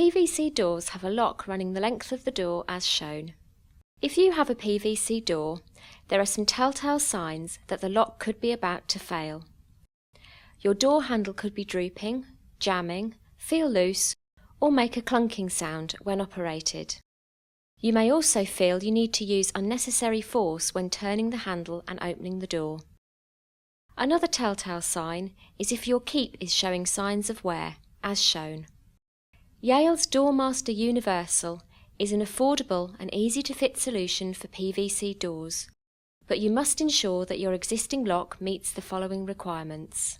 PVC doors have a lock running the length of the door as shown. If you have a PVC door, there are some telltale signs that the lock could be about to fail. Your door handle could be drooping, jamming, feel loose, or make a clunking sound when operated. You may also feel you need to use unnecessary force when turning the handle and opening the door. Another telltale sign is if your keep is showing signs of wear, as shown. Yale's Doormaster Universal is an affordable and easy-to-fit solution for PVC doors, but you must ensure that your existing lock meets the following requirements.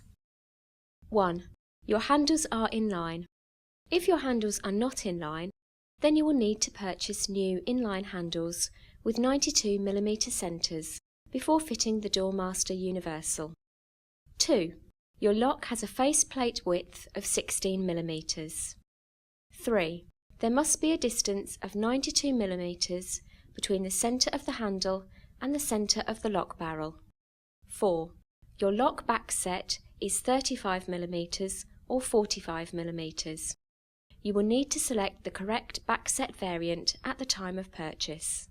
1. Your handles are in line. If your handles are not in line, then you will need to purchase new inline handles with 92mm centres before fitting the Doormaster Universal. 2. Your lock has a faceplate width of 16mm. 3. There must be a distance of 92mm between the centre of the handle and the centre of the lock barrel. 4. Your lock back set is 35mm or 45mm. You will need to select the correct backset variant at the time of purchase.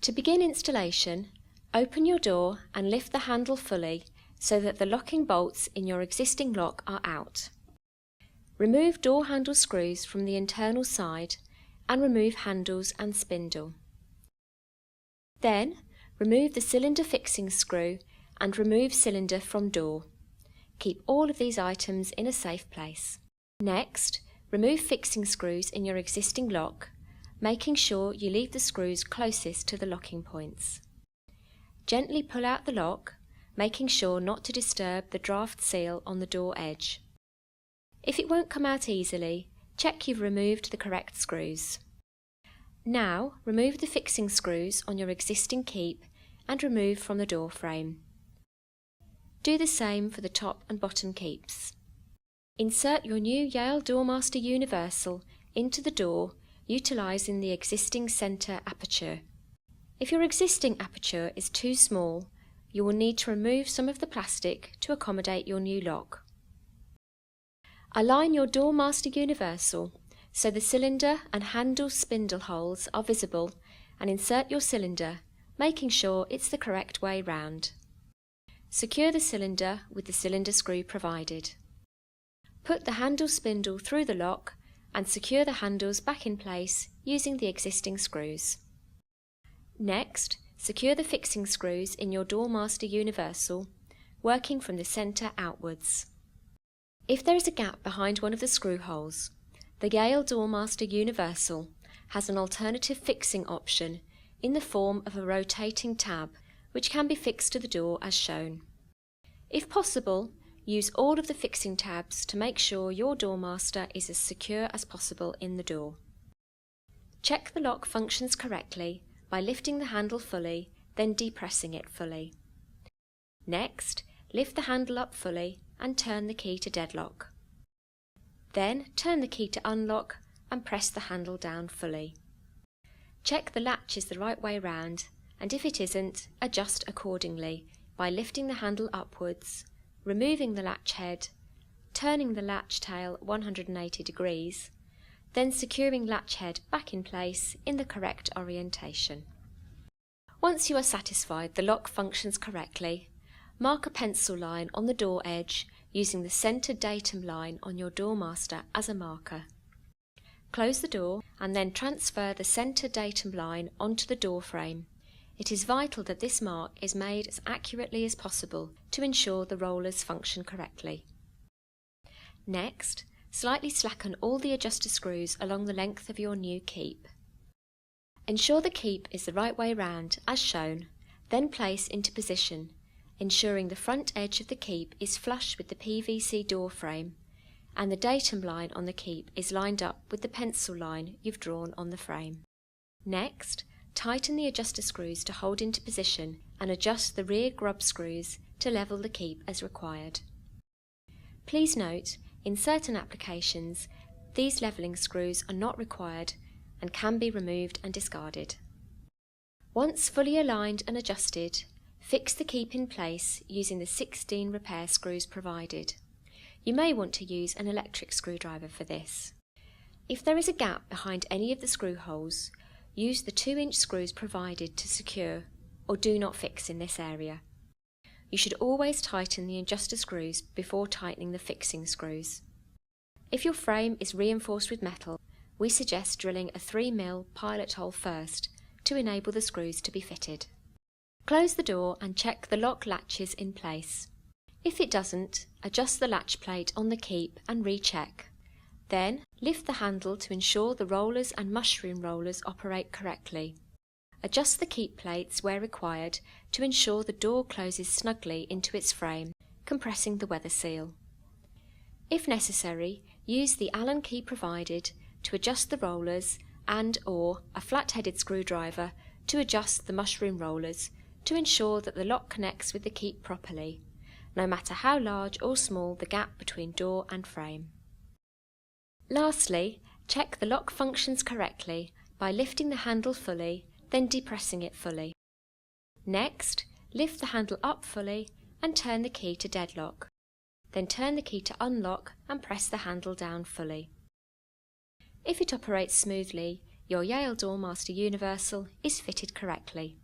To begin installation, open your door and lift the handle fully so that the locking bolts in your existing lock are out. Remove door handle screws from the internal side and remove handles and spindle. Then, remove the cylinder fixing screw and remove cylinder from door. Keep all of these items in a safe place. Next, remove fixing screws in your existing lock, making sure you leave the screws closest to the locking points. Gently pull out the lock, making sure not to disturb the draft seal on the door edge. If it won't come out easily, check you've removed the correct screws. Now, remove the fixing screws on your existing keep and remove from the door frame. Do the same for the top and bottom keeps. Insert your new Yale Doormaster Universal into the door utilising the existing centre aperture. If your existing aperture is too small, you will need to remove some of the plastic to accommodate your new lock. Align your Doormaster Universal so the cylinder and handle spindle holes are visible and insert your cylinder, making sure it's the correct way round. Secure the cylinder with the cylinder screw provided. Put the handle spindle through the lock and secure the handles back in place using the existing screws. Next, secure the fixing screws in your Doormaster Universal, working from the centre outwards. If there is a gap behind one of the screw holes, the Yale Doormaster Universal has an alternative fixing option in the form of a rotating tab, which can be fixed to the door as shown. If possible, use all of the fixing tabs to make sure your Doormaster is as secure as possible in the door. Check the lock functions correctly by lifting the handle fully, then depressing it fully. Next, lift the handle up fully and turn the key to deadlock. Then turn the key to unlock and press the handle down fully. Check the latch is the right way round, and if it isn't, adjust accordingly by lifting the handle upwards, removing the latch head, turning the latch tail 180 degrees, then securing latch head back in place in the correct orientation. Once you are satisfied the lock functions correctly, mark a pencil line on the door edge using the centre datum line on your Doormaster as a marker. Close the door and then transfer the centre datum line onto the door frame. It is vital that this mark is made as accurately as possible to ensure the rollers function correctly. Next, slightly slacken all the adjuster screws along the length of your new keep. Ensure the keep is the right way round as shown, then place into position, ensuring the front edge of the keep is flush with the PVC door frame and the datum line on the keep is lined up with the pencil line you've drawn on the frame. Next, tighten the adjuster screws to hold into position and adjust the rear grub screws to level the keep as required. Please note, in certain applications, these levelling screws are not required and can be removed and discarded. Once fully aligned and adjusted, fix the keep in place using the 16 repair screws provided. You may want to use an electric screwdriver for this. If there is a gap behind any of the screw holes, use the 2-inch screws provided to secure, or do not fix in this area. You should always tighten the adjuster screws before tightening the fixing screws. If your frame is reinforced with metal, we suggest drilling a 3mm pilot hole first to enable the screws to be fitted. Close the door and check the lock latches in place. If it doesn't, adjust the latch plate on the keep and recheck. Then lift the handle to ensure the rollers and mushroom rollers operate correctly. Adjust the keep plates where required to ensure the door closes snugly into its frame, compressing the weather seal. If necessary, use the Allen key provided to adjust the rollers and/or a flat-headed screwdriver to adjust the mushroom rollers to ensure that the lock connects with the keep properly, no matter how large or small the gap between door and frame. Lastly, check the lock functions correctly by lifting the handle fully, then depressing it fully. Next, lift the handle up fully and turn the key to deadlock. Then turn the key to unlock and press the handle down fully. If it operates smoothly, your Yale Doormaster Universal is fitted correctly.